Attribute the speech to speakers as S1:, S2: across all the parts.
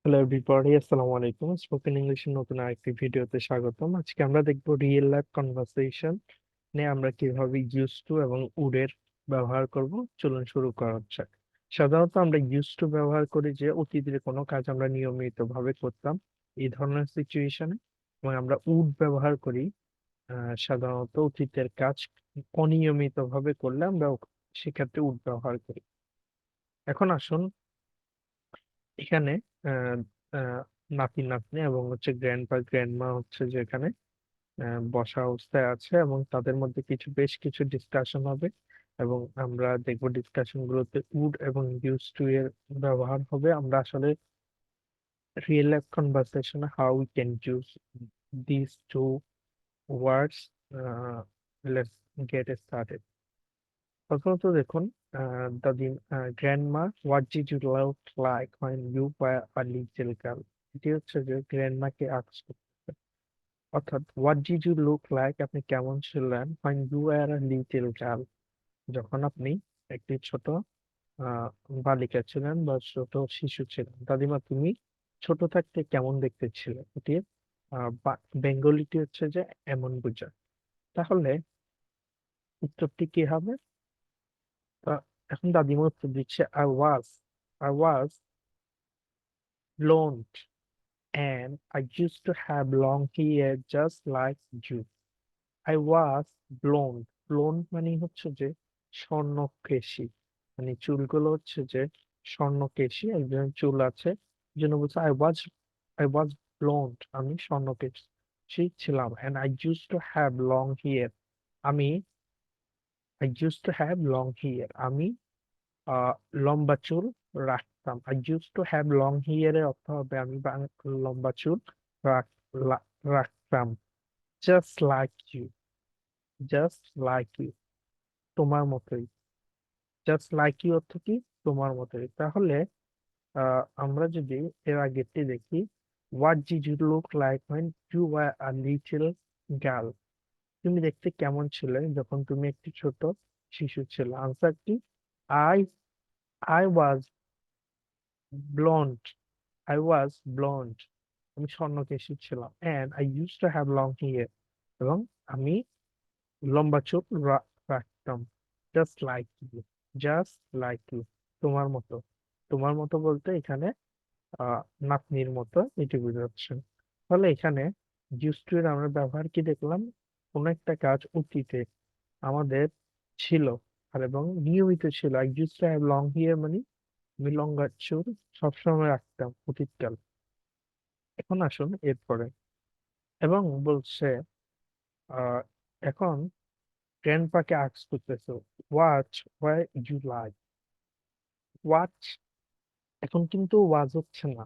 S1: Hello everybody, আসসালামু আলাইকুম। Spoken ইংলিশের নতুন আরেকটি ভিডিওতে স্বাগতম। আজকে আমরা দেখব রিয়েল লাইফ কনভারসেশন নিয়ে আমরা কিভাবে ইউজ টু এবং উডের ব্যবহার করব। চলুন শুরু করা যাক। সাধারণত আমরা ইউজ টু ব্যবহার করি যে অতীতের কোনো কাজ আমরা নিয়মিত ভাবে করতাম এই ধরনের সিচুয়েশনে, এবং আমরা উড ব্যবহার করি সাধারণত অতীতের কাজ অনিয়মিত ভাবে করলে আমরা সেক্ষেত্রে উড ব্যবহার করি। এখন আসুন এখানে আহ আহ নাতি নাতনি এবং হচ্ছে গ্র্যান্ডপা গ্র্যান্ডমা হচ্ছে যে এখানে বসা অবস্থায় আছে, এবং তাদের মধ্যে বেশ কিছু ডিসকাশন হবে, এবং আমরা দেখবো ডিসকাশন গুলোতে উড এবং ইউজ টু এর ব্যবহার হবে। আমরা আসলে real life conversation how we can use this two words. Let's get started. প্রথমত দেখুন, দাদি grandma, what did you look like when you were a little girl. এটি হচ্ছে যে গ্র্যান্ডমাকে আস্ক করতেছে, অর্থাৎ what did you look like, আপনি কেমন ছিলেন, when you were a little girl, যখন আপনি একটি ছোট আহ বালিকা ছিলেন বা ছোট শিশু ছিলেন। দাদিমা, তুমি ছোট থাকতে কেমন দেখতে ছিলে? এটি বেঙ্গলিটি হচ্ছে যে এমন বোঝায়। তাহলে উত্তরটি কি হবে? তা এখন দাদিমা উত্তর দিচ্ছে, I was blonde and I used to have long hair just like you. I was blonde. Blonde মানে হচ্ছে যে স্বর্ণকেশী, মানে চুলগুলো হচ্ছে যে স্বর্ণকেশী, একজনের চুল আছে, এই জন্য বলছে I was blonde, আমি স্বর্ণকেশী ছিলাম। and আমি I used to have long hair, আমি লম্বা চুল রাখতাম। I use to have long hair এর অর্থ হবে আমি লম্বা চুল রাখতাম। Just like you, just like you, তোমার মতোই। জাস্ট লাইক ইউ অর্থ কি? তোমার মতোই। তাহলে আমরা যদি এর আগেরটি দেখি, what did you look like when you were a little girl, তুমি দেখতে কেমন ছিলে যখন তুমি একটি ছোট শিশু ছিলে? আনসার কি? I I was blonde, I was blonde, আমি স্বর্ণকেশী ছিলাম। and I used to have long hair, এবং আমি লম্বা চুল রাখতাম। just like you, just like you, তোমার মতো। তোমার মতো বলতে এখানে আহ নাতনির মতো এটি বোঝাচ্ছে। তাহলে এখানে used to এর আমরা ব্যবহার কি দেখলাম? কোন একটা কাজ অতীতে আমাদের ছিল আর এবং নিয়মিত ছিল। I used to have long hair মানে আমি লম্বা চুল সবসময় রাখতাম অতীতকাল। এখন আসুন এরপরে, এবং বলছে আহ এখন গ্র্যান্ডপাকে আস্ক করতেছে, what were you like. What, এখন কিন্তু ওয়াজ হচ্ছে না,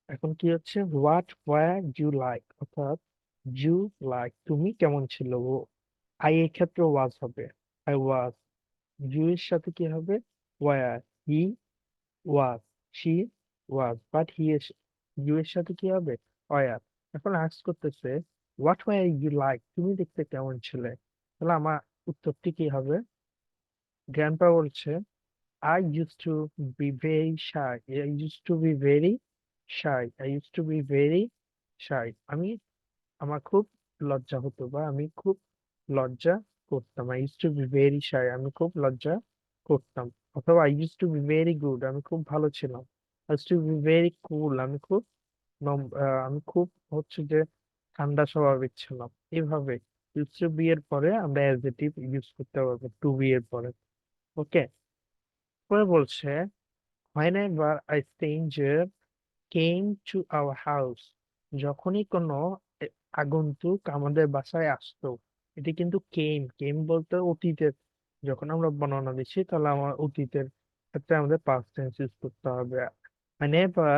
S1: এখন কি হচ্ছে? হোয়াট ওয়ার ইউ লাইক, অর্থাৎ ইউ লাইক তুমি কেমন ছিল। ও আই এর ক্ষেত্রে ওয়াজ হবে, আই ওয়াজ। ইউ এর সাথে কি হবে? Were, he was, she was, but you এর সাথে কি হবে? ওয়ার। এখন আস্ক করতেছে, হোয়াট ওয়ার ইউ লাইক, তুমি দেখতে কেমন ছিলে? তাহলে আমার উত্তরটি কি হবে? গ্র্যান্ডপা বলছে, I used to be very shy. I used to be very shy. I used to be very shy. আমার খুব লজ্জা হতো, বা আমি খুব লজ্জা করতাম। I used to be very shy. আমি খুব লজ্জা করতাম। অথবা I used to be very good. আমি খুব ভালো ছিলাম। I used to be very cool. আমি খুব হচ্ছে যে ঠান্ডা স্বভাবের ছিলাম। এইভাবে used to be এর পরে আমরা অ্যাডজেক্টিভ ইউজ করতে পারবো টু বি এর পরে। ওকে, পরে বলছে, whenever a stranger came to our house, যখনই কোনো আগন্তুক আমাদের বাসায় আসতো। এটি কিন্তু কেম বলতে অতীতের, যখন আমরা বর্ণনা দিচ্ছি তাহলে আমার অতীতের ক্ষেত্রে আমাদের পাস্ট টেন্স ইউজ করতে হবে। whenever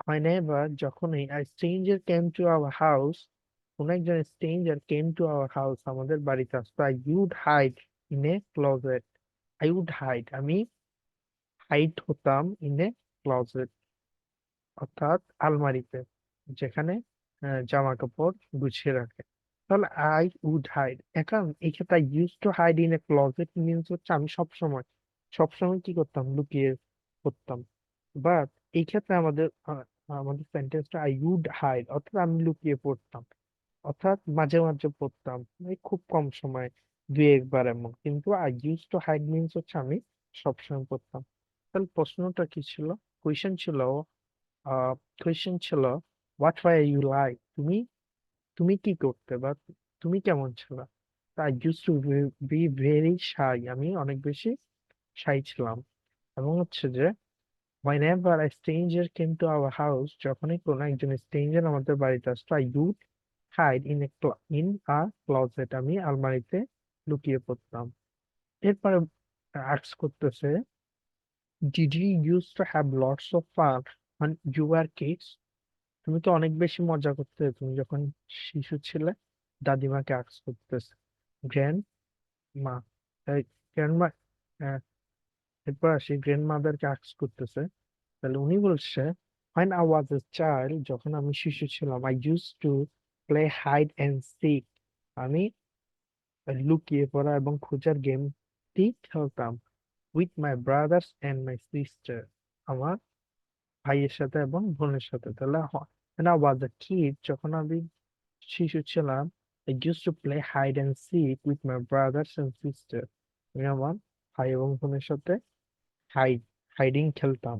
S1: whenever যখনই a stranger came to our house, কোন একজন stranger came to our house, আমাদের বাড়িতে আসতো, I would hide in a closet. I would hide, আমি হাইড হতাম ইন এ ক্লজেট, অর্থাৎ আলমারিতে, যেখানে জামা কাপড় গুছিয়ে রাখে। তাহলে আই উড হাইড, এখন এই ক্ষেত্রে use to hide in a closet means হচ্ছে আমি সবসময় কি করতাম? লুকিয়ে করতাম। বাট এই ক্ষেত্রে আমাদের আমাদের সেন্টেন্সটা আই উড হাইড, অর্থাৎ আমি লুকিয়ে পড়তাম, অর্থাৎ মাঝে মাঝে পড়তাম, এই খুব কম সময়, দুই একবার এমন। কিন্তু I use to hide means হচ্ছে আমি সবসময় পড়তাম। তাহলে প্রশ্নটা কি ছিল? কোয়েশ্চেন ছিল, কোয়েশ্চেন ছিল হোয়াট ওয়ার ইউ লাইক, তুমি তুমি কি করতে, বা তুমি কেমন ছিল? I use to be very shy, আমি অনেক বেশি শাই ছিলাম। এবং হচ্ছে যে whenever a stranger came to our house, যখনই কোনো একজন স্ট্রেঞ্জার আমাদের বাড়িতে আসতো, I would hide in a closet, আমি আলমারিতে লুকিয়ে পড়তাম। এরপরে আস্ক করতেছে, did you used to have lots of fun when you were kids? তুমি তো অনেক বেশি মজা করতে তুমি যখন শিশু ছিলে। দাদিমাকে আস্ক করতেছে, গ্র্যান্ড মা, গ্র্যান্ড মা। এরপর আসি গ্র্যান্ড মাদারকে আস্ক করতেছে, তাহলে উনি বলছে when I was a child, যখন আমি শিশু ছিলাম, I used to play hide and seek, আমি লুকিয়ে পড়া এবং খোঁজার গেমটি খেলতাম with my brothers and my sister, আমার ভাইয়ের সাথে এবং বোনের সাথে। তাহলে when I was a kid, যখন আমি শিশু ছিলাম, I used to play hide and seek with my brothers and sister, আমি আমার ভাই এবং বোনের সাথে হাইডিং খেলতাম।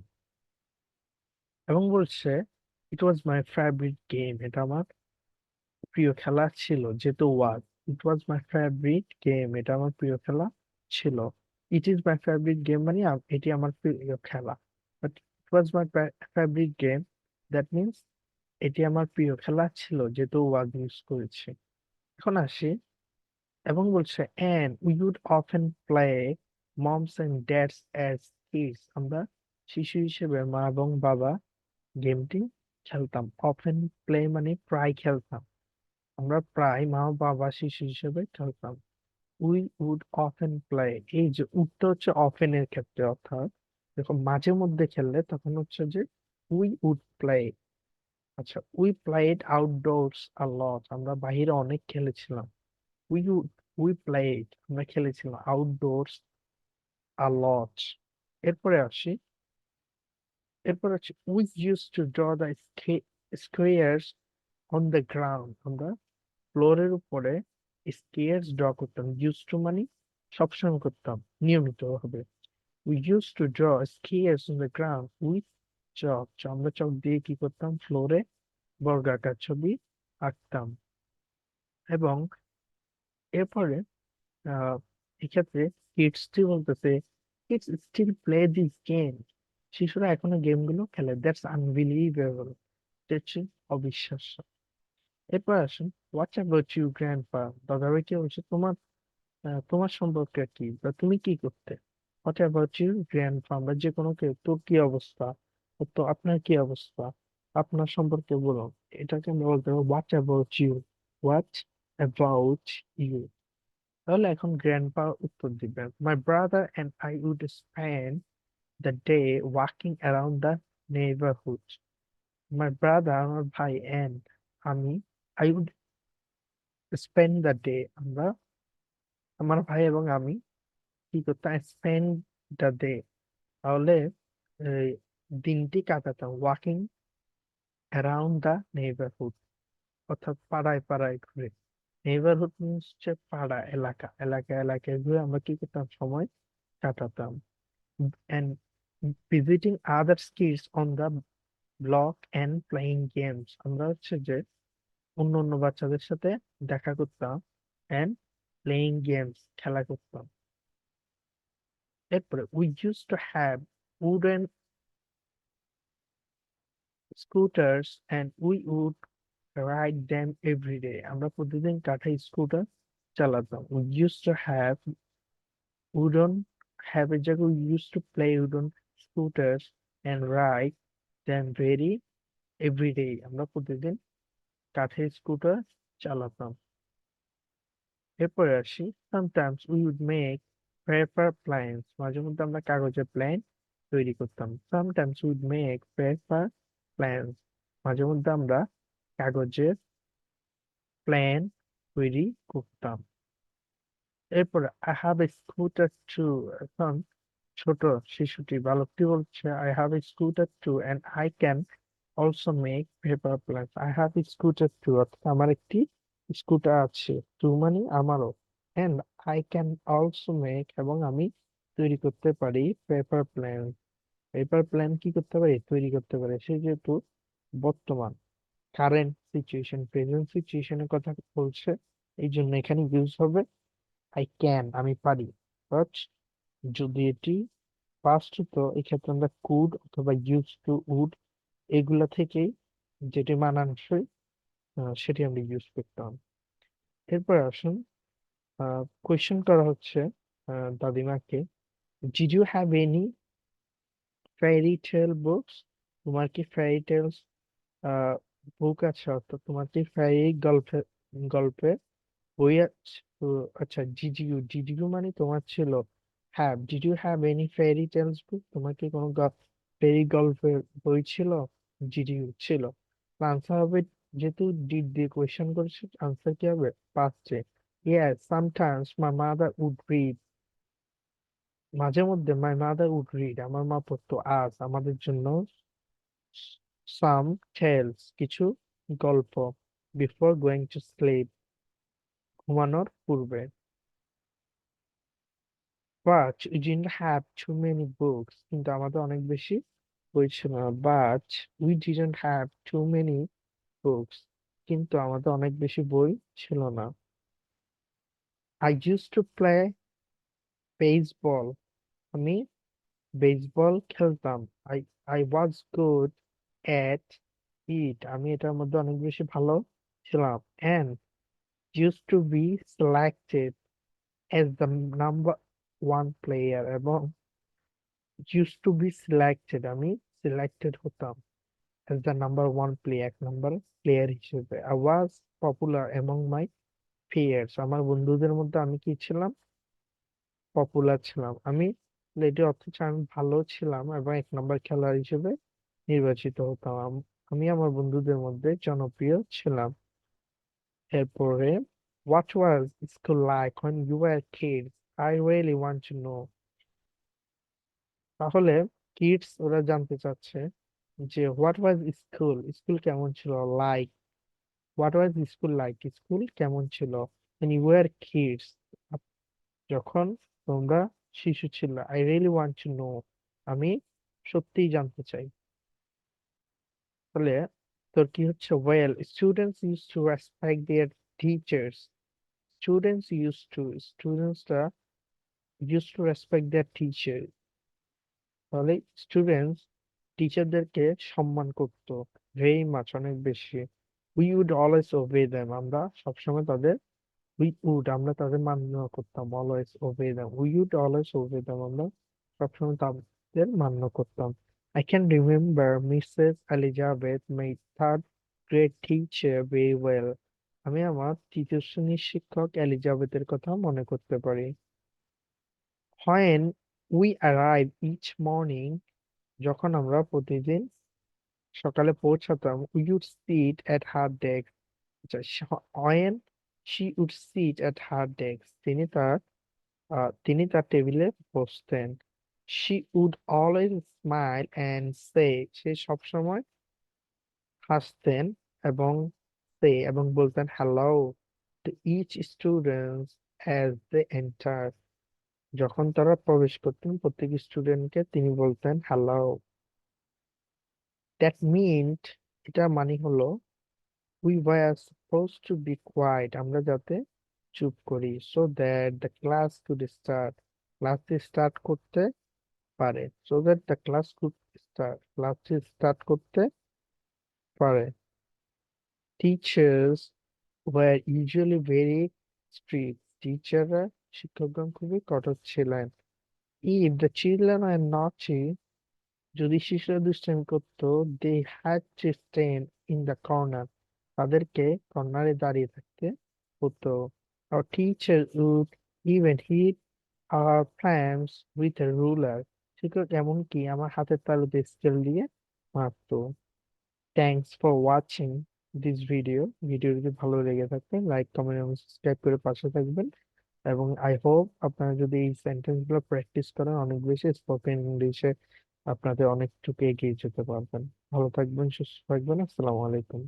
S1: এবং বলছে ইট ওয়াজ মাই ফেভারিট গেম, এটা আমার প্রিয় খেলা ছিল, যেহেতু ওয়াজ, ইট ওয়াজ মাই ফেভারিট গেম, এটা আমার প্রিয় খেলা ছিল। It is my favourite game মানে এটি আমার প্রিয় খেলা, but it was my favourite game, that means এটি আমার প্রিয় খেলা ছিল, যেহেতু ওয়াজ ইউজ করেছি। এখন আসি, এবং বলছে and we would often play moms and dads as kids, আমরা শিশু হিসেবে মা এবং বাবা গেমটি খেলতাম। অফেন প্লে মানে প্রায় খেলতাম, আমরা প্রায় মা ও বাবা শিশু হিসেবে খেলতাম। উই উড অফেন প্লে, এই যে উডটা হচ্ছে অফেন এর ক্ষেত্রে, অর্থাৎ যখন মাঝে মধ্যে খেললে তখন হচ্ছে যে উই উড প্লে। আচ্ছা, উই প্লেড আউটডোরস আ লট, আমরা বাহিরে অনেক খেলেছিলাম। উই উড উই প্লেড, আমরা খেলেছিলাম আউটডোরস আ লট। এরপরে আসি, এরপর হচ্ছে we use to draw the squares on the ground, আমরা ফ্লোরের উপরে স্কেয়ার্স ড্র করতাম। ইউজ টু মানে সবসময় করতাম, নিয়মিত ভাবে। We use to draw squares on the ground with chalk, আমরা চক দিয়ে কি করতাম, ফ্লোরে বর্গাকার ছবি আঁকতাম। এবং এরপরে আহ এক্ষেত্রে কিডসটি বলতেছে kids still play this game, শিশুরা এখনো গেমগুলো খেলে, দ্যাটস আনবিলিভেবল, এটা হচ্ছে অবিশ্বাস্য। এরপর আসুন, হোয়াট অ্যাবাউট ইউ গ্র্যান্ডপা, দাদাভাই কি বলছে তোমার, তোমার সম্পর্কে কি, বা তুমি কি করতে? হোয়াট অ্যাবাউট ইউ গ্র্যান্ডপা, আমরা যে কোনো কেউ, তোর কি অবস্থা, তো আপনার কি অবস্থা, আপনার সম্পর্কে বলুন। এটাকে আমরা বলতে পারবো what about you, what about you. তাহলে এখন গ্র্যান্ডপা উত্তর দিবেন, my brother and I would spend the day walking around the neighbourhood, my brother আমার ভাই অ্যান্ড আমি, I would spend the day, আমরা আমার ভাই এবং আমি কি করতাম, স্পেন্ড দ্য ডে, তাহলে এই দিনটি কাটাতাম ওয়াকিং অ্যারাউন্ড দ্য নেইবারহুড, অর্থাৎ পাড়ায় পাড়ায় ঘুরে। নেইবারহুড মিনস হচ্ছে পাড়া, এলাকা, এলাকায় ঘুরে আমরা কি করতাম, সময় কাটাতাম। and visiting other kids on the block and playing games, আমরা হচ্ছে যে অন্য অন্য বাচ্চাদের সাথে দেখা করতাম and playing games, খেলা করতাম। এরপরে we used to have wooden scooters and we would ride them every day, আমরা প্রতিদিন কাঠের স্কুটার চালাতাম। we used to have wooden, have এর জায়গায় we used to play wooden scooters and ride them every day, আমরা প্রতিদিন কাঠের scooter চালাতাম। এরপরে আসি, sometimes we would make paper planes, মাঝে মধ্যে আমরা কাগজের প্ল্যান তৈরি করতাম। sometimes we would make paper planes, মাঝে মধ্যে আমরা কাগজের প্ল্যান তৈরি করতাম। এরপরে I have a scooter too, এখন ছোট শিশুটি বালকটি বলছে I have a scooter too and I can also make paper planes. I have scooter too, অর্থাৎ আমার একটি স্কুটার আছে, টু মানে আমারও। And I can also make, এবং আমি তৈরি করতে পারি পেপার প্লেন। পেপার প্ল্যান কি করতে পারি, তৈরি করতে পারি। সে যেহেতু বর্তমান কারেন্ট সিচুয়েশন, প্রেজেন্ট সিচুয়েশনের কথা বলছে, এই জন্য এখানে ইউজ হবে আই ক্যান, আমি পারি। বাট যদি এটি পাস্ট হতো, এক্ষেত্রে আমরা কুড অথবা ইউজ টু, উড, এগুলা থেকেই যেটি মানানসই সেটি আমরা ইউজ করতাম। এরপর আসুন, কোয়েশ্চেন করা হচ্ছে দাদিমাকে, did you have any fairy tale books? তোমার কি ফেয়ারি টেলস বুক আছে, অর্থাৎ তোমার কি ফেয়ারি গল্পের গল্পের বই আছে? তো আচ্ছা, ডিড ইউ মানে তোমার ছিল। Have, did you have any fairy tales book? তোমার কি কোনো ফেয়ারি গল্পের বই ছিল? ডিড ইউ ছিল। আনসার হবে, যেহেতু ডিড দিয়ে কোয়েশ্চেন করেছে, আনসার কি হবে, পাঁচে। Yes, sometimes my mother would read. মাঝে মধ্যে মাই মাদার উড রিড, আমার মা পড়তো আজ আমাদের জন্য সাম টেলস, কিছু গল্প, বিফোর গোয়িং টু স্লিপ, ঘুমানোর পূর্বে। But we didn't have too many books, কিন্তু আমাদের অনেক বেশি বই ছিল না। But we didn't have too many books, কিন্তু আমাদের অনেক বেশি বই ছিল না। I use to play baseball, আমি বেসবল খেলতাম। I I was good at it, আমি এটার মধ্যে অনেক বেশি ভালো ছিলাম। And used to be selected as the number one player, এবং used to be selected, আমি সিলেক্টেড হতাম as the number one player, এক নম্বর প্লেয়ার হিসেবে। I was popular among my peers, আমার বন্ধুদের মধ্যে আমি কি ছিলাম, পপুলার ছিলাম। আমি, এটির অর্থ হচ্ছে আমি ভালো ছিলাম এবং এক নম্বর খেলোয়াড় হিসেবে নির্বাচিত হতাম। আমি আমার বন্ধুদের মধ্যে জনপ্রিয় ছিলাম। এরপরে, what was school like when you were kids? I really want to know. তাহলে কিডস ওরা জানতে চাচ্ছে যে হোয়াট ওয়াজ স্কুল, স্কুল কেমন ছিল, like, what was school like, school কেমন ছিল when you were kids, যখন তোমরা শিশু ছিল। I really want to know, আমি সত্যিই জানতে চাই। তাহলে তোর কি হচ্ছে, well students use to respect their teachers, স্টুডেন্টসরা used to respect their teacher, তাহলে স্টুডেন্টস টিচারদেরকে সম্মান করতো ভেরি মাচ, অনেক বেশি। We would always obey them, আমরা সবসময় তাদের, আমরা তাদের মান্য করতাম। Always obey them, we would always obey them, আমরা সবসময় তাদের মান্য করতাম। I can remember Mrs Elizabeth, my third grade teacher, very well, আমি আমার তৃতীয় শ্রেণীর শিক্ষক এলিজাবেথের কথা মনে করতে পারি। When we arrive each morning, যখন আমরা প্রতিদিন সকালে পৌঁছাতাম, we would sit at her desk. আচ্ছা, when she would sit at her desk, তিনি তার টেবিলে বসতেন। She would always smile and say, সে সবসময় হাসতেন এবং বলতেন hello to each student as they enter. যখন তারা প্রবেশ করতেন, প্রত্যেক স্টুডেন্টকে তিনি বলতেন হ্যালো। দ্যাট মিন্ট, এটা মানে হলো we were suppose to be quiet, আমরা যাতে চুপ করি, so that the class could start, ক্লাসটি স্টার্ট করতে পারে, so that the class could start, ক্লাসটি স্টার্ট করতে পারে। Teachers were usually very strict, টিচাররা, শিক্ষকগণ খুবই কঠোর ছিলেন। ইফ দ্য চিলড্রেন আর নটি, যদি শিশুরা দুষ্টামি করতো, they had to stand in the corner, তাদেরকে কর্নারে দাঁড়িয়ে থাকতে হতো। আর teacher would even hit our palms with a ruler, শিক্ষক এমনকি আমার হাতের তালুতে স্কেল দিয়ে মারতো। Thanks for watching this video, video যদি ভালো লেগে থাকে লাইক, কমেন্ট এবং সাবস্ক্রাইব করে পাশে থাকবেন। এবং আই হোপ আপনারা যদি এই সেন্টেন্স গুলো প্র্যাকটিস করেন, অনেক বেশি স্পোকেন ইংলিশে আপনাদের অনেকটুকু এগিয়ে যেতে পারবেন। ভালো থাকবেন, সুস্থ থাকবেন। আসসালামু আলাইকুম।